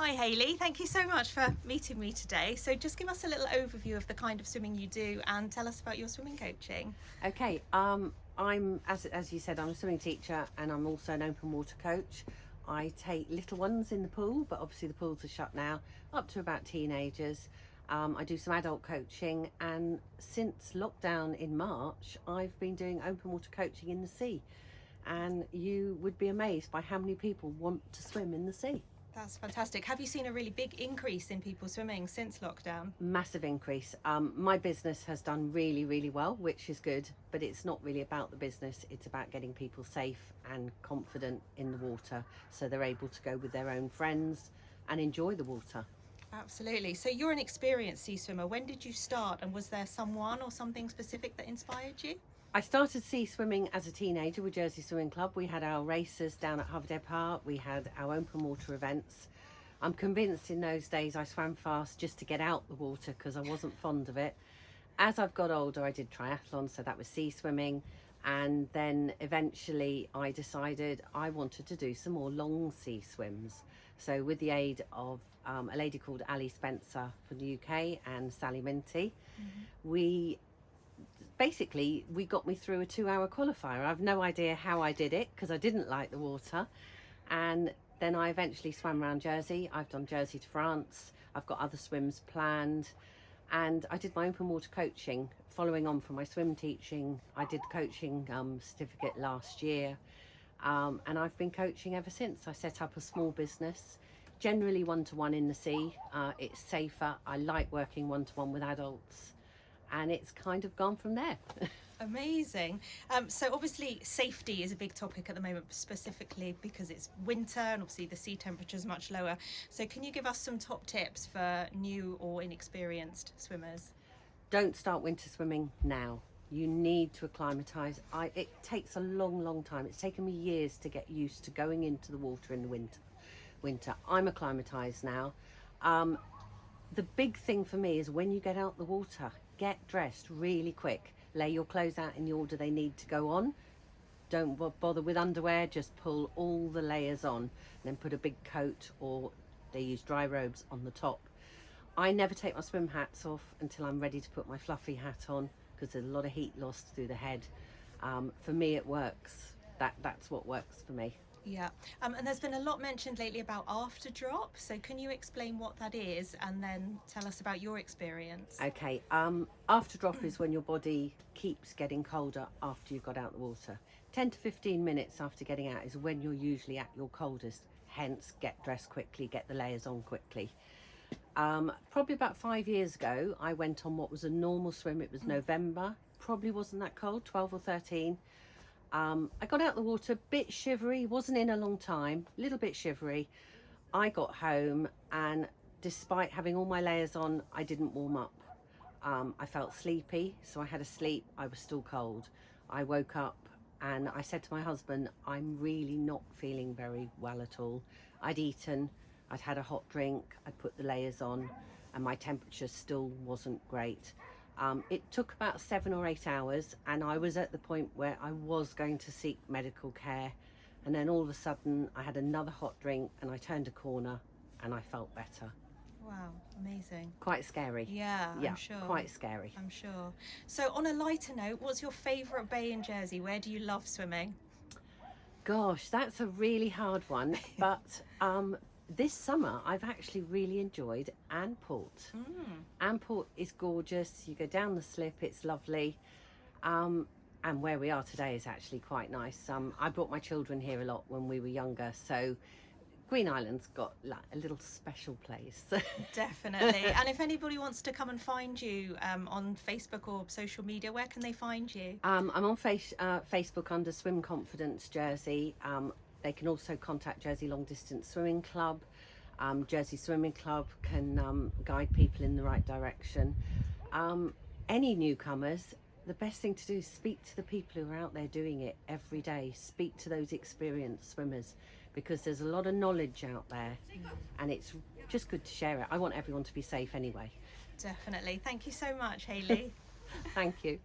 Hi Hayley, thank you so much for meeting me today. So just give us a little overview of the kind of swimming you do and tell us about your swimming coaching. Okay, I'm as you said, I'm a swimming teacher and I'm also an open water coach. I take little ones in the pool, but obviously the pools are shut now, up to about teenagers. I do some adult coaching, and since lockdown in March, I've been doing open water coaching in the sea. And you would be amazed by how many people want to swim in the sea. That's fantastic. Have you seen a really big increase in people swimming since lockdown? Massive increase. My business has done really, really well, which is good, but it's not really about the business. It's about getting people safe and confident in the water so they're able to go with their own friends and enjoy the water. Absolutely. So you're an experienced sea swimmer. When did you start, and was there someone or something specific that inspired you? I started sea swimming as a teenager with Jersey Swimming Club. We had our races down at Haverdale Park. We had our open water events. I'm convinced in those days I swam fast just to get out the water because I wasn't fond of it. As I've got older, I did triathlon, so that was sea swimming. And then eventually I decided I wanted to do some more long sea swims. So with the aid of a lady called Ali Spencer from the UK and Sally Minty, we got me through a 2-hour qualifier. I've no idea how I did it because I didn't like the water. And then I eventually swam around Jersey. I've done Jersey to France. I've got other swims planned. And I did my open water coaching following on from my swim teaching. I did the coaching certificate last year. And I've been coaching ever since. I set up a small business, generally one-to-one in the sea. It's safer. I like working one-to-one with adults. And it's kind of gone from there. Amazing. So obviously safety is a big topic at the moment, specifically because it's winter and obviously the sea temperature is much lower. So can you give us some top tips for new or inexperienced swimmers? Don't start winter swimming now. You need to acclimatise. It takes a long time. It's taken me years to get used to going into the water in the winter. I'm acclimatised now. The big thing for me is when you get out the water, get dressed really quick. Lay your clothes out in the order they need to go on. Don't bother with underwear, just pull all the layers on, and then put a big coat, or they use dry robes, on the top. I never take my swim hats off until I'm ready to put my fluffy hat on because there's a lot of heat lost through the head. For me it works. That's what works for me. Yeah, and there's been a lot mentioned lately about after drop. So can you explain what that is and then tell us about your experience? Okay, after drop is when your body keeps getting colder after you've got out the water. 10 to 15 minutes after getting out is when you're usually at your coldest. Hence, get dressed quickly, get the layers on quickly. Probably about 5 years ago, I went on what was a normal swim. It was November, probably wasn't that cold, 12 or 13. I got out the water, a bit shivery, wasn't in a long time, a little bit shivery. I got home and despite having all my layers on, I didn't warm up. I felt sleepy, so I had a sleep. I was still cold. I woke up and I said to my husband, I'm really not feeling very well at all. I'd eaten, I'd had a hot drink, I'd put the layers on, and my temperature still wasn't great. It took about 7 or 8 hours, and I was at the point where I was going to seek medical care, and then all of a sudden I had another hot drink and I turned a corner and I felt better. Wow, amazing. Quite scary. Yeah, Yeah, I'm sure. quite scary. I'm sure. So on a lighter note, what's your favourite bay in Jersey? Where do you love swimming? Gosh, that's a really hard one, but this summer I've actually really enjoyed Anport. Anport is gorgeous. You go down the slip, it's lovely. And where we are today is actually quite nice. I brought my children here a lot when we were younger, so Green Island's got like a little special place. Definitely. And if anybody wants to come and find you on Facebook or social media, where can they find you? I'm on Facebook under Swim Confidence Jersey. They can also contact Jersey Long Distance Swimming Club. Jersey Swimming Club can guide people in the right direction. Any newcomers, the best thing to do is speak to the people who are out there doing it every day. Speak to those experienced swimmers, because there's a lot of knowledge out there and it's just good to share it. I want everyone to be safe anyway. Definitely. Thank you so much, Hayley. Thank you.